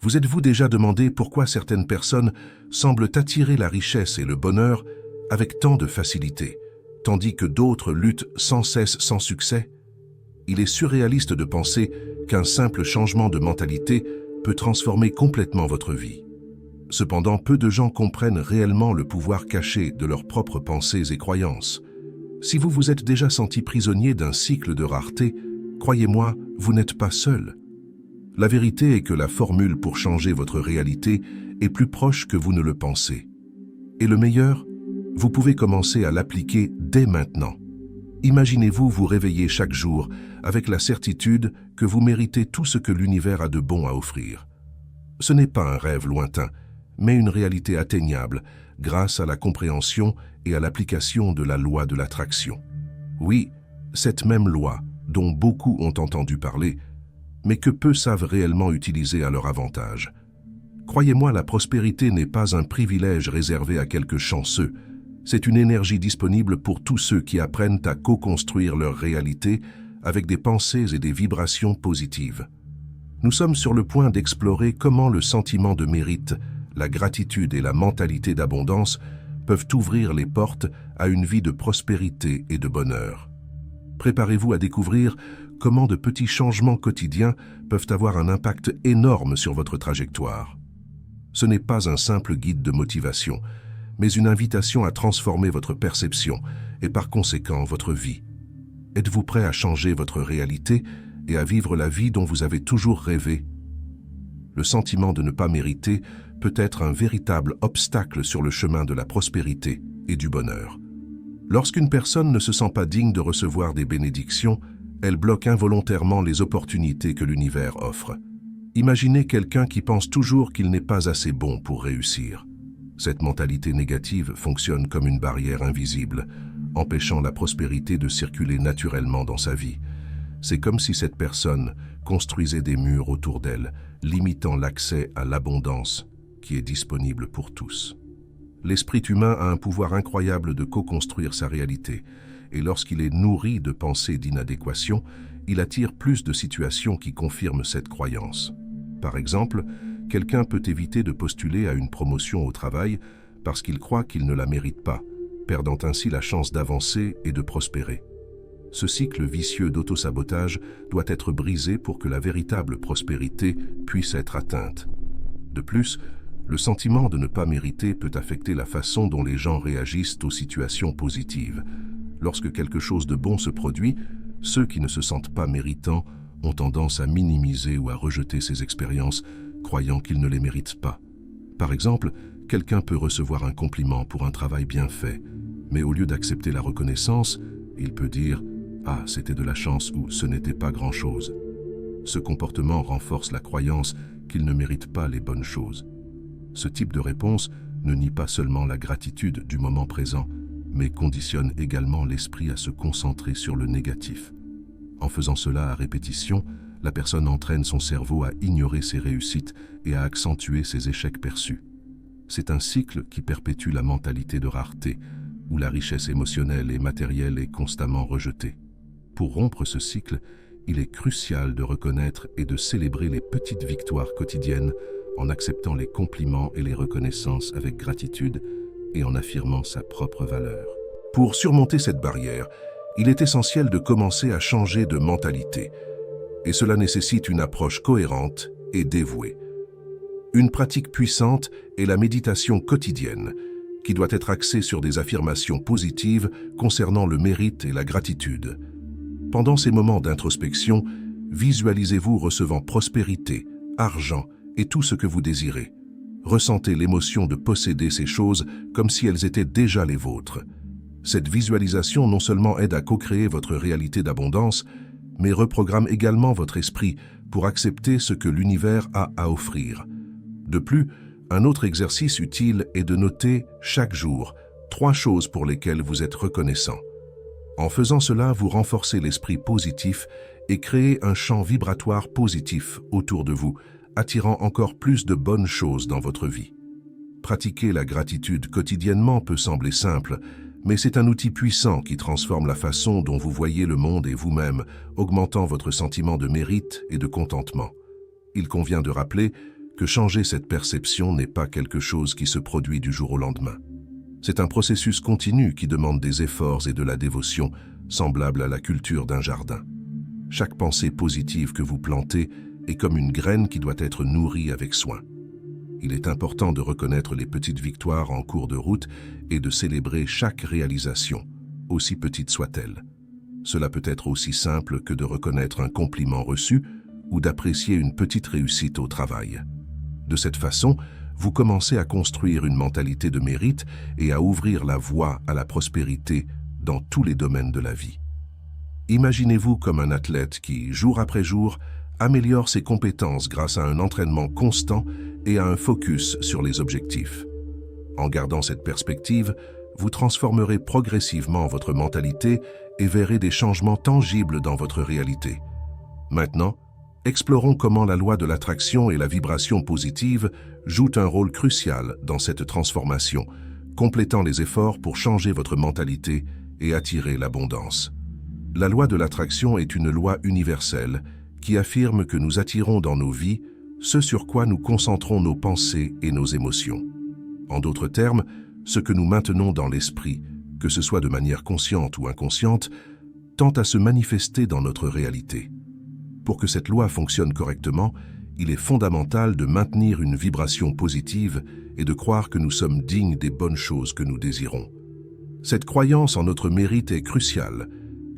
Vous êtes-vous déjà demandé pourquoi certaines personnes semblent attirer la richesse et le bonheur avec tant de facilité, tandis que d'autres luttent sans cesse sans succès? Il est surréaliste de penser qu'un simple changement de mentalité peut transformer complètement votre vie. Cependant, peu de gens comprennent réellement le pouvoir caché de leurs propres pensées et croyances. Si vous vous êtes déjà senti prisonnier d'un cycle de rareté, croyez-moi, vous n'êtes pas seul. La vérité est que la formule pour changer votre réalité est plus proche que vous ne le pensez. Et le meilleur, vous pouvez commencer à l'appliquer dès maintenant. Imaginez-vous vous réveiller chaque jour avec la certitude que vous méritez tout ce que l'univers a de bon à offrir. Ce n'est pas un rêve lointain, mais une réalité atteignable grâce à la compréhension et à l'application de la loi de l'attraction. Oui, cette même loi dont beaucoup ont entendu parler, mais que peu savent réellement utiliser à leur avantage. Croyez-moi, la prospérité n'est pas un privilège réservé à quelques chanceux. C'est une énergie disponible pour tous ceux qui apprennent à co-construire leur réalité avec des pensées et des vibrations positives. Nous sommes sur le point d'explorer comment le sentiment de mérite, la gratitude et la mentalité d'abondance peuvent ouvrir les portes à une vie de prospérité et de bonheur. Préparez-vous à découvrir comment de petits changements quotidiens peuvent avoir un impact énorme sur votre trajectoire. Ce n'est pas un simple guide de motivation, mais une invitation à transformer votre perception et par conséquent votre vie. Êtes-vous prêt à changer votre réalité et à vivre la vie dont vous avez toujours rêvé? Le sentiment de ne pas mériter peut être un véritable obstacle sur le chemin de la prospérité et du bonheur. Lorsqu'une personne ne se sent pas digne de recevoir des bénédictions, elle bloque involontairement les opportunités que l'univers offre. Imaginez quelqu'un qui pense toujours qu'il n'est pas assez bon pour réussir. Cette mentalité négative fonctionne comme une barrière invisible, empêchant la prospérité de circuler naturellement dans sa vie. C'est comme si cette personne construisait des murs autour d'elle, limitant l'accès à l'abondance qui est disponible pour tous. L'esprit humain a un pouvoir incroyable de co-construire sa réalité, et lorsqu'il est nourri de pensées d'inadéquation, il attire plus de situations qui confirment cette croyance. Par exemple, quelqu'un peut éviter de postuler à une promotion au travail parce qu'il croit qu'il ne la mérite pas, perdant ainsi la chance d'avancer et de prospérer. Ce cycle vicieux d'autosabotage doit être brisé pour que la véritable prospérité puisse être atteinte. De plus, le sentiment de ne pas mériter peut affecter la façon dont les gens réagissent aux situations positives. Lorsque quelque chose de bon se produit, ceux qui ne se sentent pas méritants ont tendance à minimiser ou à rejeter ces expériences, croyant qu'ils ne les méritent pas. Par exemple, quelqu'un peut recevoir un compliment pour un travail bien fait, mais au lieu d'accepter la reconnaissance, il peut dire « Ah, c'était de la chance » ou « Ce n'était pas grand-chose ». Ce comportement renforce la croyance qu'il ne mérite pas les bonnes choses. Ce type de réponse ne nie pas seulement la gratitude du moment présent, mais conditionne également l'esprit à se concentrer sur le négatif. En faisant cela à répétition, la personne entraîne son cerveau à ignorer ses réussites et à accentuer ses échecs perçus. C'est un cycle qui perpétue la mentalité de rareté, où la richesse émotionnelle et matérielle est constamment rejetée. Pour rompre ce cycle, il est crucial de reconnaître et de célébrer les petites victoires quotidiennes en acceptant les compliments et les reconnaissances avec gratitude et en affirmant sa propre valeur. Pour surmonter cette barrière, il est essentiel de commencer à changer de mentalité, et cela nécessite une approche cohérente et dévouée. Une pratique puissante est la méditation quotidienne, qui doit être axée sur des affirmations positives concernant le mérite et la gratitude. Pendant ces moments d'introspection, visualisez-vous recevant prospérité, argent et tout ce que vous désirez. Ressentez l'émotion de posséder ces choses comme si elles étaient déjà les vôtres. Cette visualisation non seulement aide à co-créer votre réalité d'abondance, mais reprogramme également votre esprit pour accepter ce que l'univers a à offrir. De plus, un autre exercice utile est de noter chaque jour 3 choses pour lesquelles vous êtes reconnaissant. En faisant cela, vous renforcez l'esprit positif et créez un champ vibratoire positif autour de vous, attirant encore plus de bonnes choses dans votre vie. Pratiquer la gratitude quotidiennement peut sembler simple, mais c'est un outil puissant qui transforme la façon dont vous voyez le monde et vous-même, augmentant votre sentiment de mérite et de contentement. Il convient de rappeler que changer cette perception n'est pas quelque chose qui se produit du jour au lendemain. C'est un processus continu qui demande des efforts et de la dévotion, semblable à la culture d'un jardin. Chaque pensée positive que vous plantez est comme une graine qui doit être nourrie avec soin. Il est important de reconnaître les petites victoires en cours de route et de célébrer chaque réalisation, aussi petite soit-elle. Cela peut être aussi simple que de reconnaître un compliment reçu ou d'apprécier une petite réussite au travail. De cette façon, vous commencez à construire une mentalité de mérite et à ouvrir la voie à la prospérité dans tous les domaines de la vie. Imaginez-vous comme un athlète qui, jour après jour, améliore ses compétences grâce à un entraînement constant et à un focus sur les objectifs. En gardant cette perspective, vous transformerez progressivement votre mentalité et verrez des changements tangibles dans votre réalité. Maintenant, explorons comment la loi de l'attraction et la vibration positive jouent un rôle crucial dans cette transformation, complétant les efforts pour changer votre mentalité et attirer l'abondance. La loi de l'attraction est une loi universelle qui affirme que nous attirons dans nos vies ce sur quoi nous concentrons nos pensées et nos émotions. En d'autres termes, ce que nous maintenons dans l'esprit, que ce soit de manière consciente ou inconsciente, tend à se manifester dans notre réalité. Pour que cette loi fonctionne correctement, il est fondamental de maintenir une vibration positive et de croire que nous sommes dignes des bonnes choses que nous désirons. Cette croyance en notre mérite est cruciale,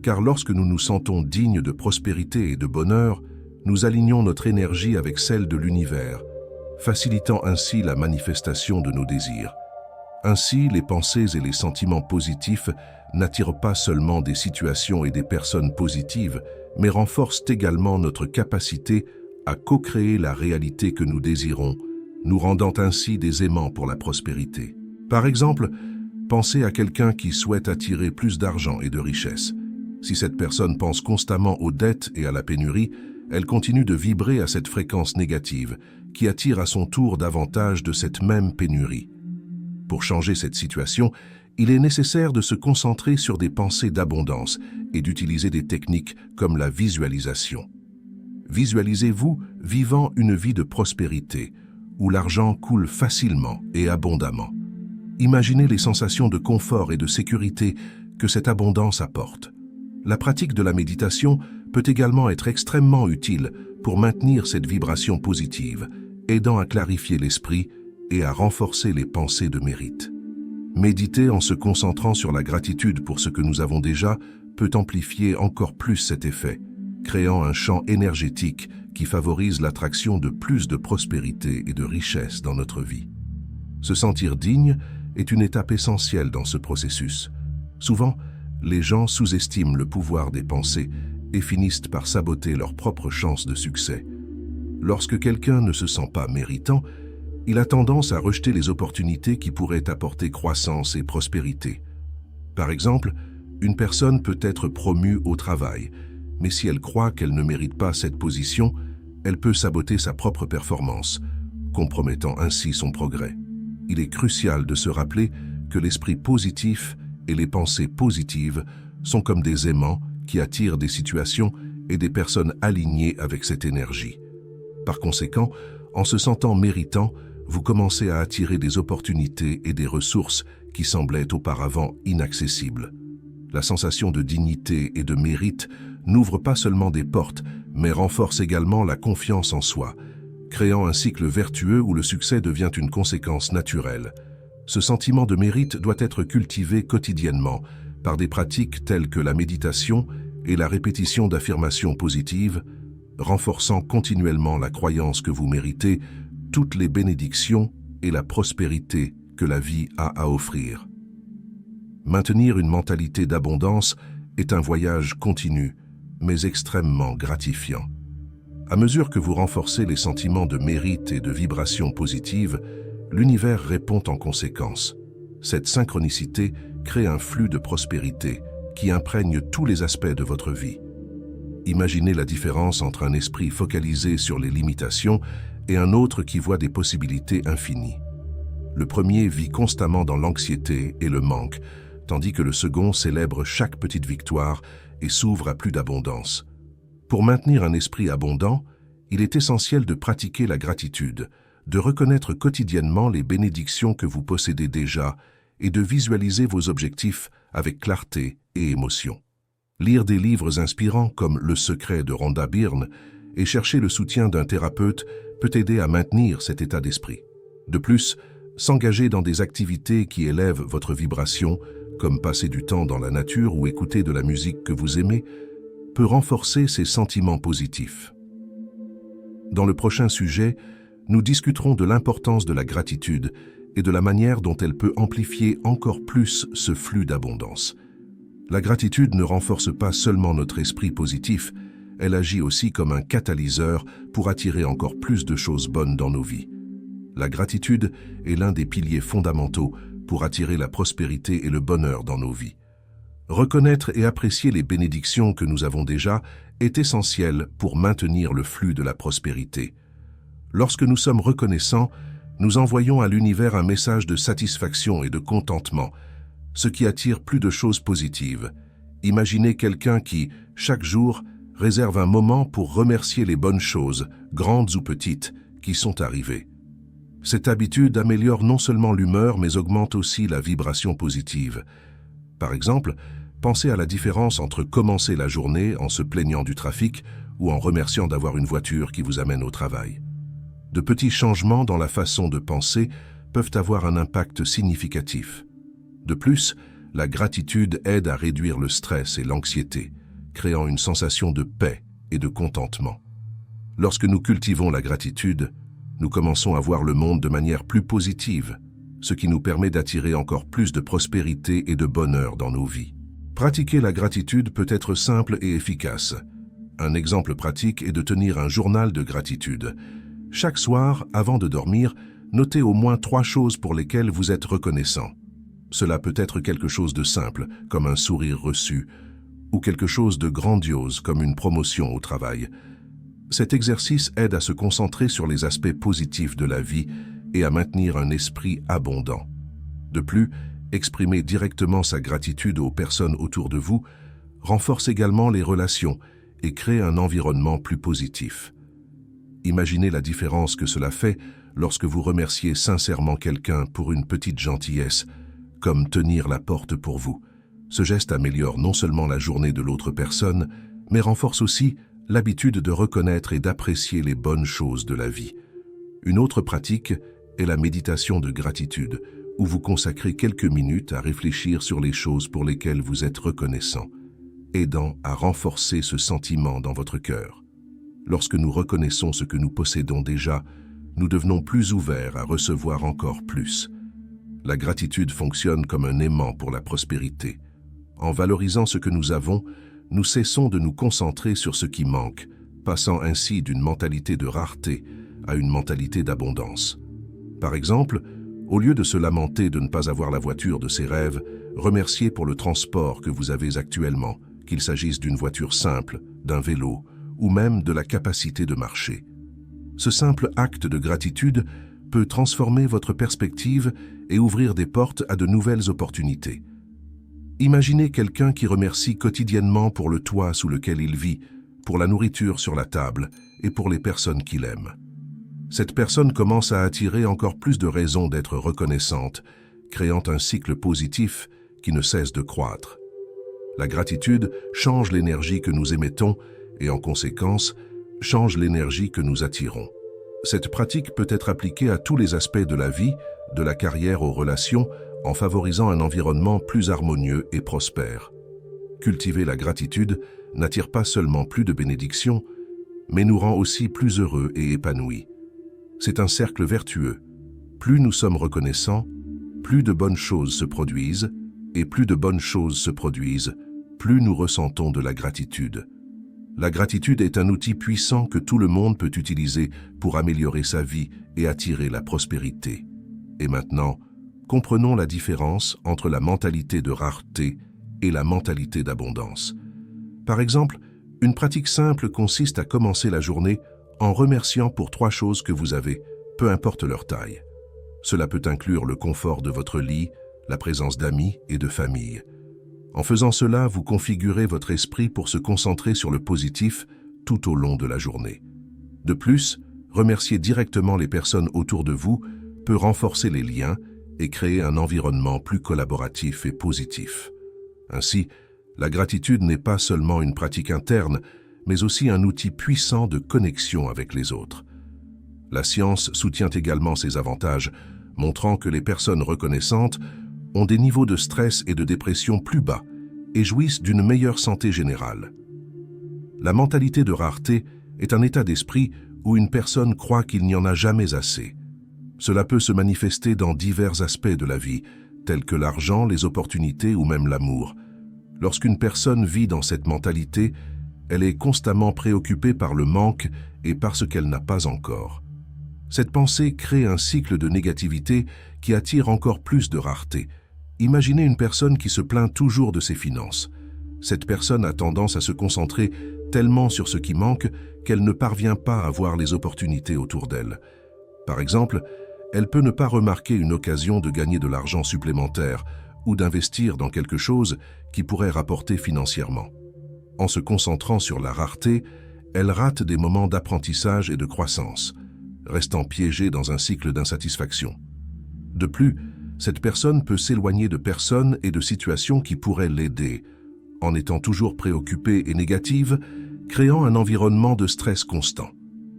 car lorsque nous nous sentons dignes de prospérité et de bonheur, nous alignons notre énergie avec celle de l'univers, facilitant ainsi la manifestation de nos désirs. Ainsi, les pensées et les sentiments positifs n'attirent pas seulement des situations et des personnes positives, mais renforcent également notre capacité à co-créer la réalité que nous désirons, nous rendant ainsi des aimants pour la prospérité. Par exemple, pensez à quelqu'un qui souhaite attirer plus d'argent et de richesse. Si cette personne pense constamment aux dettes et à la pénurie, elle continue de vibrer à cette fréquence négative, qui attire à son tour davantage de cette même pénurie. Pour changer cette situation, il est nécessaire de se concentrer sur des pensées d'abondance et d'utiliser des techniques comme la visualisation. Visualisez-vous vivant une vie de prospérité, où l'argent coule facilement et abondamment. Imaginez les sensations de confort et de sécurité que cette abondance apporte. La pratique de la méditation peut également être extrêmement utile pour maintenir cette vibration positive, aidant à clarifier l'esprit et à renforcer les pensées de mérite. Méditer en se concentrant sur la gratitude pour ce que nous avons déjà peut amplifier encore plus cet effet, créant un champ énergétique qui favorise l'attraction de plus de prospérité et de richesse dans notre vie. Se sentir digne est une étape essentielle dans ce processus. Souvent, les gens sous-estiment le pouvoir des pensées et finissent par saboter leurs propres chances de succès. Lorsque quelqu'un ne se sent pas méritant, il a tendance à rejeter les opportunités qui pourraient apporter croissance et prospérité. Par exemple, une personne peut être promue au travail, mais si elle croit qu'elle ne mérite pas cette position, elle peut saboter sa propre performance, compromettant ainsi son progrès. Il est crucial de se rappeler que l'esprit positif et les pensées positives sont comme des aimants qui attirent des situations et des personnes alignées avec cette énergie. Par conséquent, en se sentant méritant, vous commencez à attirer des opportunités et des ressources qui semblaient auparavant inaccessibles. La sensation de dignité et de mérite n'ouvre pas seulement des portes, mais renforce également la confiance en soi, créant un cycle vertueux où le succès devient une conséquence naturelle. Ce sentiment de mérite doit être cultivé quotidiennement par des pratiques telles que la méditation et la répétition d'affirmations positives, renforçant continuellement la croyance que vous méritez toutes les bénédictions et la prospérité que la vie a à offrir. Maintenir une mentalité d'abondance est un voyage continu, mais extrêmement gratifiant. À mesure que vous renforcez les sentiments de mérite et de vibration positive, l'univers répond en conséquence. Cette synchronicité crée un flux de prospérité qui imprègne tous les aspects de votre vie. Imaginez la différence entre un esprit focalisé sur les limitations et un autre qui voit des possibilités infinies. Le premier vit constamment dans l'anxiété et le manque, tandis que le second célèbre chaque petite victoire et s'ouvre à plus d'abondance. Pour maintenir un esprit abondant, il est essentiel de pratiquer la gratitude, de reconnaître quotidiennement les bénédictions que vous possédez déjà et de visualiser vos objectifs avec clarté et émotion. Lire des livres inspirants comme Le secret de Rhonda Byrne et chercher le soutien d'un thérapeute peut aider à maintenir cet état d'esprit. De plus, s'engager dans des activités qui élèvent votre vibration, comme passer du temps dans la nature ou écouter de la musique que vous aimez, peut renforcer ces sentiments positifs. Dans le prochain sujet, nous discuterons de l'importance de la gratitude et de la manière dont elle peut amplifier encore plus ce flux d'abondance. La gratitude ne renforce pas seulement notre esprit positif, elle agit aussi comme un catalyseur pour attirer encore plus de choses bonnes dans nos vies. La gratitude est l'un des piliers fondamentaux pour attirer la prospérité et le bonheur dans nos vies. Reconnaître et apprécier les bénédictions que nous avons déjà est essentiel pour maintenir le flux de la prospérité. Lorsque nous sommes reconnaissants, nous envoyons à l'univers un message de satisfaction et de contentement, ce qui attire plus de choses positives. Imaginez quelqu'un qui, chaque jour, réserve un moment pour remercier les bonnes choses, grandes ou petites, qui sont arrivées. Cette habitude améliore non seulement l'humeur, mais augmente aussi la vibration positive. Par exemple, pensez à la différence entre commencer la journée en se plaignant du trafic ou en remerciant d'avoir une voiture qui vous amène au travail. De petits changements dans la façon de penser peuvent avoir un impact significatif. De plus, la gratitude aide à réduire le stress et l'anxiété, créant une sensation de paix et de contentement. Lorsque nous cultivons la gratitude, nous commençons à voir le monde de manière plus positive, ce qui nous permet d'attirer encore plus de prospérité et de bonheur dans nos vies. Pratiquer la gratitude peut être simple et efficace. Un exemple pratique est de tenir un journal de gratitude. Chaque soir, avant de dormir, notez au moins 3 choses pour lesquelles vous êtes reconnaissant. Cela peut être quelque chose de simple, comme un sourire reçu, ou quelque chose de grandiose, comme une promotion au travail. Cet exercice aide à se concentrer sur les aspects positifs de la vie et à maintenir un esprit abondant. De plus, exprimer directement sa gratitude aux personnes autour de vous renforce également les relations et crée un environnement plus positif. Imaginez la différence que cela fait lorsque vous remerciez sincèrement quelqu'un pour une petite gentillesse, comme tenir la porte pour vous. Ce geste améliore non seulement la journée de l'autre personne, mais renforce aussi l'habitude de reconnaître et d'apprécier les bonnes choses de la vie. Une autre pratique est la méditation de gratitude, où vous consacrez quelques minutes à réfléchir sur les choses pour lesquelles vous êtes reconnaissant, aidant à renforcer ce sentiment dans votre cœur. Lorsque nous reconnaissons ce que nous possédons déjà, nous devenons plus ouverts à recevoir encore plus. La gratitude fonctionne comme un aimant pour la prospérité. En valorisant ce que nous avons, nous cessons de nous concentrer sur ce qui manque, passant ainsi d'une mentalité de rareté à une mentalité d'abondance. Par exemple, au lieu de se lamenter de ne pas avoir la voiture de ses rêves, remerciez pour le transport que vous avez actuellement, qu'il s'agisse d'une voiture simple, d'un vélo, ou même de la capacité de marcher. Ce simple acte de gratitude peut transformer votre perspective et ouvrir des portes à de nouvelles opportunités. Imaginez quelqu'un qui remercie quotidiennement pour le toit sous lequel il vit, pour la nourriture sur la table et pour les personnes qu'il aime. Cette personne commence à attirer encore plus de raisons d'être reconnaissante, créant un cycle positif qui ne cesse de croître. La gratitude change l'énergie que nous émettons et, en conséquence, change l'énergie que nous attirons. Cette pratique peut être appliquée à tous les aspects de la vie, de la carrière aux relations, en favorisant un environnement plus harmonieux et prospère. Cultiver la gratitude n'attire pas seulement plus de bénédictions, mais nous rend aussi plus heureux et épanouis. C'est un cercle vertueux. Plus nous sommes reconnaissants, plus de bonnes choses se produisent, et plus de bonnes choses se produisent, plus nous ressentons de la gratitude. La gratitude est un outil puissant que tout le monde peut utiliser pour améliorer sa vie et attirer la prospérité. Et maintenant, comprenons la différence entre la mentalité de rareté et la mentalité d'abondance. Par exemple, une pratique simple consiste à commencer la journée en remerciant pour 3 choses que vous avez, peu importe leur taille. Cela peut inclure le confort de votre lit, la présence d'amis et de famille. En faisant cela, vous configurez votre esprit pour se concentrer sur le positif tout au long de la journée. De plus, Remercier directement les personnes autour de vous peut renforcer les liens et créer un environnement plus collaboratif et positif. Ainsi, la gratitude n'est pas seulement une pratique interne, mais aussi un outil puissant de connexion avec les autres. La science soutient également ces avantages, montrant que les personnes reconnaissantes ont des niveaux de stress et de dépression plus bas et jouissent d'une meilleure santé générale. La mentalité de rareté est un état d'esprit où une personne croit qu'il n'y en a jamais assez. Cela peut se manifester dans divers aspects de la vie, tels que l'argent, les opportunités ou même l'amour. Lorsqu'une personne vit dans cette mentalité, elle est constamment préoccupée par le manque et par ce qu'elle n'a pas encore. Cette pensée crée un cycle de négativité qui attire encore plus de rareté. Imaginez une personne qui se plaint toujours de ses finances. Cette personne a tendance à se concentrer tellement sur ce qui manque qu'elle ne parvient pas à voir les opportunités autour d'elle. Par exemple, elle peut ne pas remarquer une occasion de gagner de l'argent supplémentaire ou d'investir dans quelque chose qui pourrait rapporter financièrement. En se concentrant sur la rareté, elle rate des moments d'apprentissage et de croissance, restant piégée dans un cycle d'insatisfaction. De plus, cette personne peut s'éloigner de personnes et de situations qui pourraient l'aider, en étant toujours préoccupée et négative, créant un environnement de stress constant.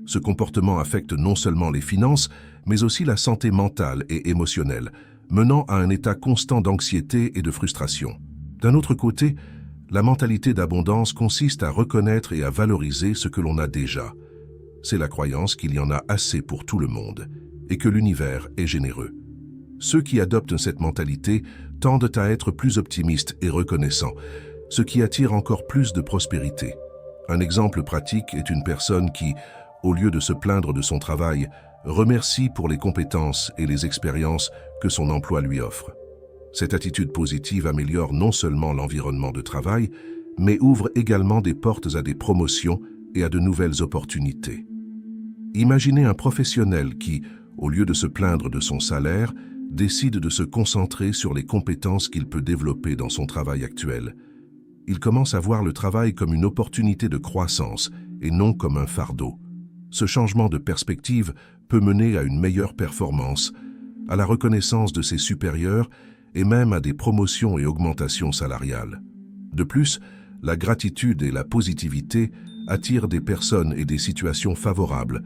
Ce comportement affecte non seulement les finances, mais aussi la santé mentale et émotionnelle, menant à un état constant d'anxiété et de frustration. D'un autre côté, la mentalité d'abondance consiste à reconnaître et à valoriser ce que l'on a déjà. C'est la croyance qu'il y en a assez pour tout le monde et que l'univers est généreux. Ceux qui adoptent cette mentalité tendent à être plus optimistes et reconnaissants, ce qui attire encore plus de prospérité. Un exemple pratique est une personne qui, au lieu de se plaindre de son travail, remercie pour les compétences et les expériences que son emploi lui offre. Cette attitude positive améliore non seulement l'environnement de travail, mais ouvre également des portes à des promotions et à de nouvelles opportunités. Imaginez un professionnel qui, au lieu de se plaindre de son salaire, décide de se concentrer sur les compétences qu'il peut développer dans son travail actuel. Il commence à voir le travail comme une opportunité de croissance et non comme un fardeau. Ce changement de perspective peut mener à une meilleure performance, à la reconnaissance de ses supérieurs et même à des promotions et augmentations salariales. De plus, la gratitude et la positivité attirent des personnes et des situations favorables,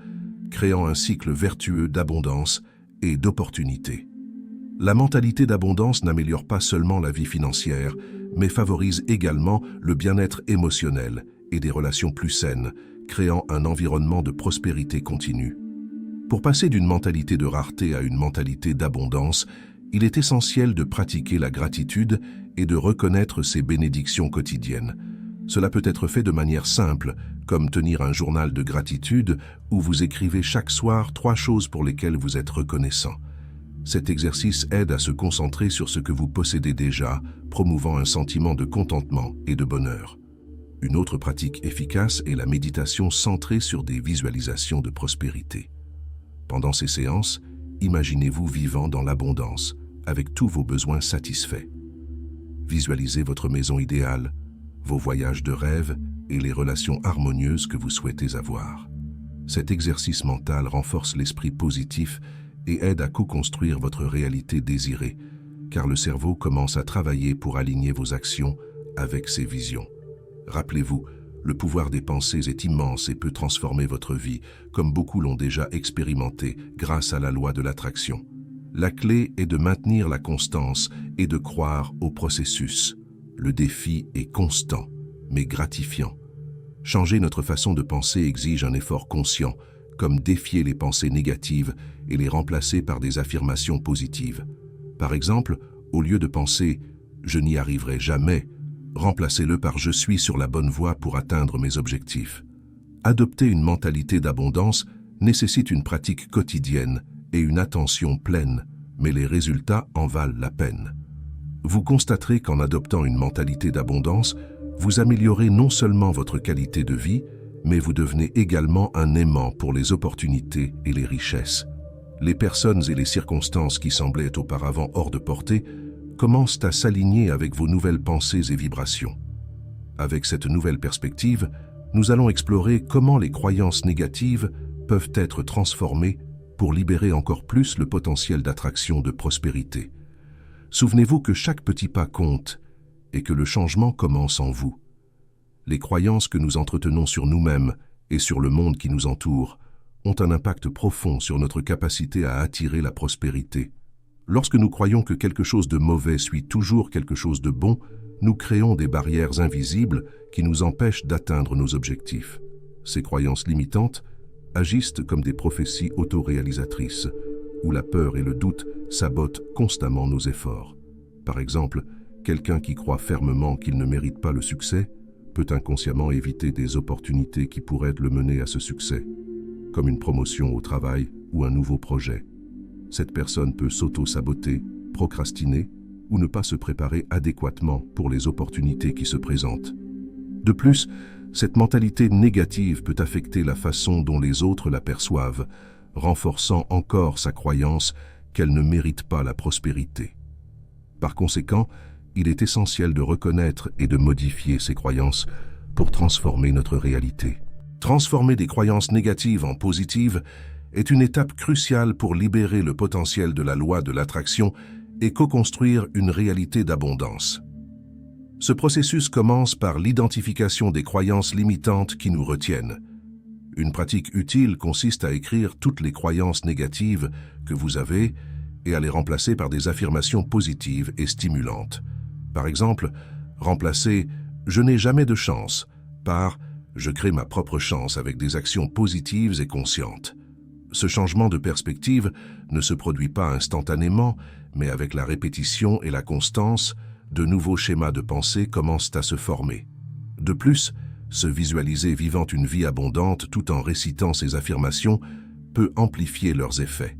créant un cycle vertueux d'abondance et d'opportunités. La mentalité d'abondance n'améliore pas seulement la vie financière, mais favorise également le bien-être émotionnel et des relations plus saines, créant un environnement de prospérité continue. Pour passer d'une mentalité de rareté à une mentalité d'abondance, il est essentiel de pratiquer la gratitude et de reconnaître ses bénédictions quotidiennes. Cela peut être fait de manière simple, comme tenir un journal de gratitude où vous écrivez chaque soir 3 choses pour lesquelles vous êtes reconnaissant. Cet exercice aide à se concentrer sur ce que vous possédez déjà, promouvant un sentiment de contentement et de bonheur. Une autre pratique efficace est la méditation centrée sur des visualisations de prospérité. Pendant ces séances, imaginez-vous vivant dans l'abondance, avec tous vos besoins satisfaits. Visualisez votre maison idéale, vos voyages de rêve et les relations harmonieuses que vous souhaitez avoir. Cet exercice mental renforce l'esprit positif et aide à co-construire votre réalité désirée, car le cerveau commence à travailler pour aligner vos actions avec ses visions. Rappelez-vous, le pouvoir des pensées est immense et peut transformer votre vie, comme beaucoup l'ont déjà expérimenté grâce à la loi de l'attraction. La clé est de maintenir la constance et de croire au processus. Le défi est constant, mais gratifiant. Changer notre façon de penser exige un effort conscient, comme défier les pensées négatives et les remplacer par des affirmations positives. Par exemple, au lieu de penser « je n'y arriverai jamais », remplacez-le par « je suis sur la bonne voie pour atteindre mes objectifs ». Adopter une mentalité d'abondance nécessite une pratique quotidienne et une attention pleine, mais les résultats en valent la peine. Vous constaterez qu'en adoptant une mentalité d'abondance, vous améliorez non seulement votre qualité de vie, mais vous devenez également un aimant pour les opportunités et les richesses. Les personnes et les circonstances qui semblaient auparavant hors de portée commencent à s'aligner avec vos nouvelles pensées et vibrations. Avec cette nouvelle perspective, nous allons explorer comment les croyances négatives peuvent être transformées pour libérer encore plus le potentiel d'attraction de prospérité. Souvenez-vous que chaque petit pas compte et que le changement commence en vous. Les croyances que nous entretenons sur nous-mêmes et sur le monde qui nous entoure ont un impact profond sur notre capacité à attirer la prospérité. Lorsque nous croyons que quelque chose de mauvais suit toujours quelque chose de bon, nous créons des barrières invisibles qui nous empêchent d'atteindre nos objectifs. Ces croyances limitantes agissent comme des prophéties autoréalisatrices, où la peur et le doute sabotent constamment nos efforts. Par exemple, quelqu'un qui croit fermement qu'il ne mérite pas le succès peut inconsciemment éviter des opportunités qui pourraient le mener à ce succès, comme une promotion au travail ou un nouveau projet. Cette personne peut s'auto-saboter, procrastiner ou ne pas se préparer adéquatement pour les opportunités qui se présentent. De plus, cette mentalité négative peut affecter la façon dont les autres la perçoivent, renforçant encore sa croyance qu'elle ne mérite pas la prospérité. Par conséquent, il est essentiel de reconnaître et de modifier ces croyances pour transformer notre réalité. Transformer des croyances négatives en positives est une étape cruciale pour libérer le potentiel de la loi de l'attraction et co-construire une réalité d'abondance. Ce processus commence par l'identification des croyances limitantes qui nous retiennent. Une pratique utile consiste à écrire toutes les croyances négatives que vous avez et à les remplacer par des affirmations positives et stimulantes. Par exemple, remplacer « je n'ai jamais de chance » par « je crée ma propre chance » avec des actions positives et conscientes. Ce changement de perspective ne se produit pas instantanément, mais avec la répétition et la constance, de nouveaux schémas de pensée commencent à se former. De plus, se visualiser vivant une vie abondante tout en récitant ces affirmations peut amplifier leurs effets.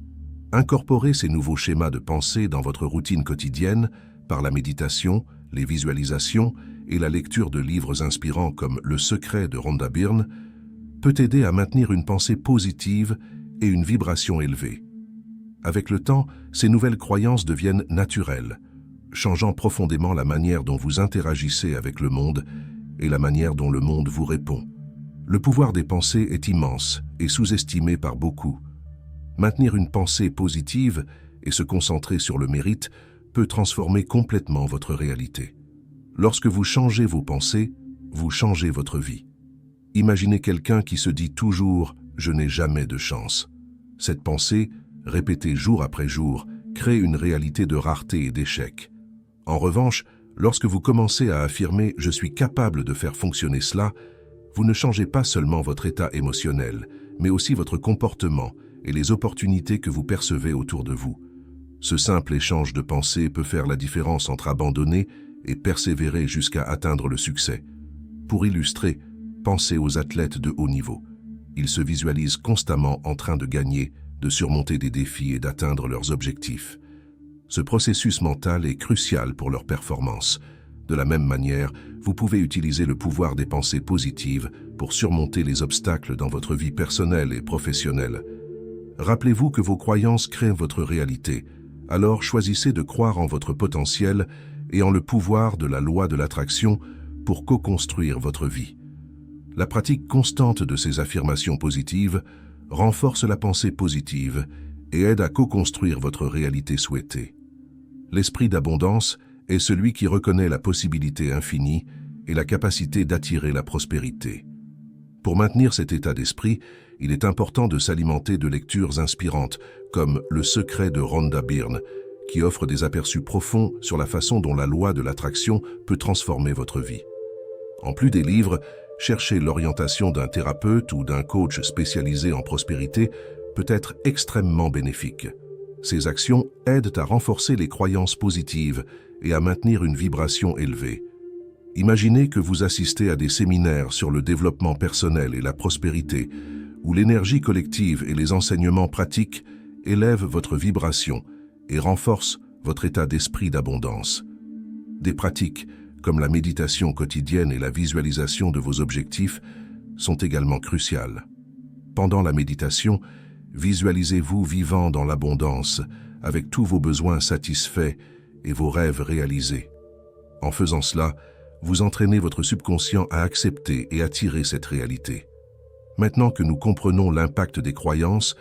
Incorporez ces nouveaux schémas de pensée dans votre routine quotidienne par la méditation, les visualisations et la lecture de livres inspirants comme Le secret de Rhonda Byrne peut aider à maintenir une pensée positive et une vibration élevée. Avec le temps, ces nouvelles croyances deviennent naturelles, changeant profondément la manière dont vous interagissez avec le monde et la manière dont le monde vous répond. Le pouvoir des pensées est immense et sous-estimé par beaucoup. Maintenir une pensée positive et se concentrer sur le mérite peut transformer complètement votre réalité. Lorsque vous changez vos pensées, vous changez votre vie. Imaginez quelqu'un qui se dit toujours « je n'ai jamais de chance ». Cette pensée, répétée jour après jour, crée une réalité de rareté et d'échec. En revanche, lorsque vous commencez à affirmer « je suis capable de faire fonctionner cela », vous ne changez pas seulement votre état émotionnel, mais aussi votre comportement et les opportunités que vous percevez autour de vous. Ce simple échange de pensées peut faire la différence entre abandonner et persévérer jusqu'à atteindre le succès. Pour illustrer, pensez aux athlètes de haut niveau. Ils se visualisent constamment en train de gagner, de surmonter des défis et d'atteindre leurs objectifs. Ce processus mental est crucial pour leur performance. De la même manière, vous pouvez utiliser le pouvoir des pensées positives pour surmonter les obstacles dans votre vie personnelle et professionnelle. Rappelez-vous que vos croyances créent votre réalité, alors choisissez de croire en votre potentiel et en le pouvoir de la loi de l'attraction pour co-construire votre vie. La pratique constante de ces affirmations positives renforce la pensée positive et aide à co-construire votre réalité souhaitée. L'esprit d'abondance est celui qui reconnaît la possibilité infinie et la capacité d'attirer la prospérité. Pour maintenir cet état d'esprit, il est important de s'alimenter de lectures inspirantes comme Le secret de Rhonda Byrne, qui offre des aperçus profonds sur la façon dont la loi de l'attraction peut transformer votre vie. En plus des livres, chercher l'orientation d'un thérapeute ou d'un coach spécialisé en prospérité peut être extrêmement bénéfique. Ces actions aident à renforcer les croyances positives et à maintenir une vibration élevée. Imaginez que vous assistez à des séminaires sur le développement personnel et la prospérité, où l'énergie collective et les enseignements pratiques élèvent votre vibration et renforcent votre état d'esprit d'abondance. Des pratiques comme la méditation quotidienne et la visualisation de vos objectifs sont également cruciales. Pendant la méditation, visualisez-vous vivant dans l'abondance, avec tous vos besoins satisfaits et vos rêves réalisés. En faisant cela, vous entraînez votre subconscient à accepter et attirer cette réalité. Maintenant que nous comprenons l'impact des croyances,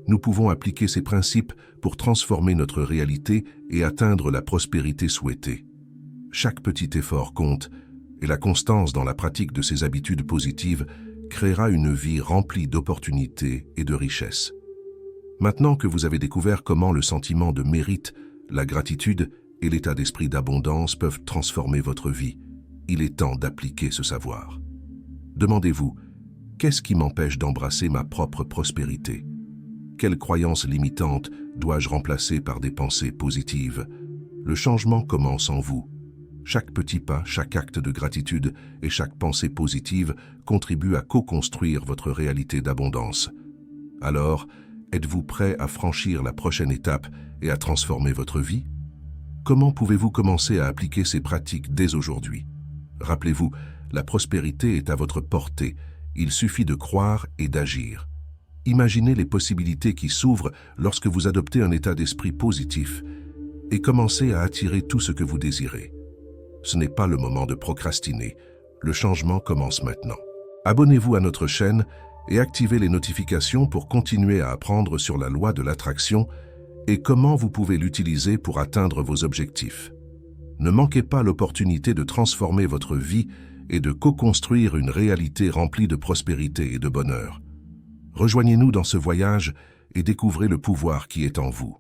nous pouvons appliquer ces principes pour transformer notre réalité et atteindre la prospérité souhaitée. Chaque petit effort compte, et la constance dans la pratique de ces habitudes positives créera une vie remplie d'opportunités et de richesses. Maintenant que vous avez découvert comment le sentiment de mérite, la gratitude et l'état d'esprit d'abondance peuvent transformer votre vie, il est temps d'appliquer ce savoir. Demandez-vous, qu'est-ce qui m'empêche d'embrasser ma propre prospérité? Quelles croyances limitantes dois-je remplacer par des pensées positives? Le changement commence en vous. Chaque petit pas, chaque acte de gratitude et chaque pensée positive contribuent à co-construire votre réalité d'abondance. Alors, êtes-vous prêt à franchir la prochaine étape et à transformer votre vie? Comment pouvez-vous commencer à appliquer ces pratiques dès aujourd'hui? Rappelez-vous, la prospérité est à votre portée. Il suffit de croire et d'agir. Imaginez les possibilités qui s'ouvrent lorsque vous adoptez un état d'esprit positif et commencez à attirer tout ce que vous désirez. Ce n'est pas le moment de procrastiner. Le changement commence maintenant. Abonnez-vous à notre chaîne et activez les notifications pour continuer à apprendre sur la loi de l'attraction et comment vous pouvez l'utiliser pour atteindre vos objectifs. Ne manquez pas l'opportunité de transformer votre vie et de co-construire une réalité remplie de prospérité et de bonheur. Rejoignez-nous dans ce voyage et découvrez le pouvoir qui est en vous.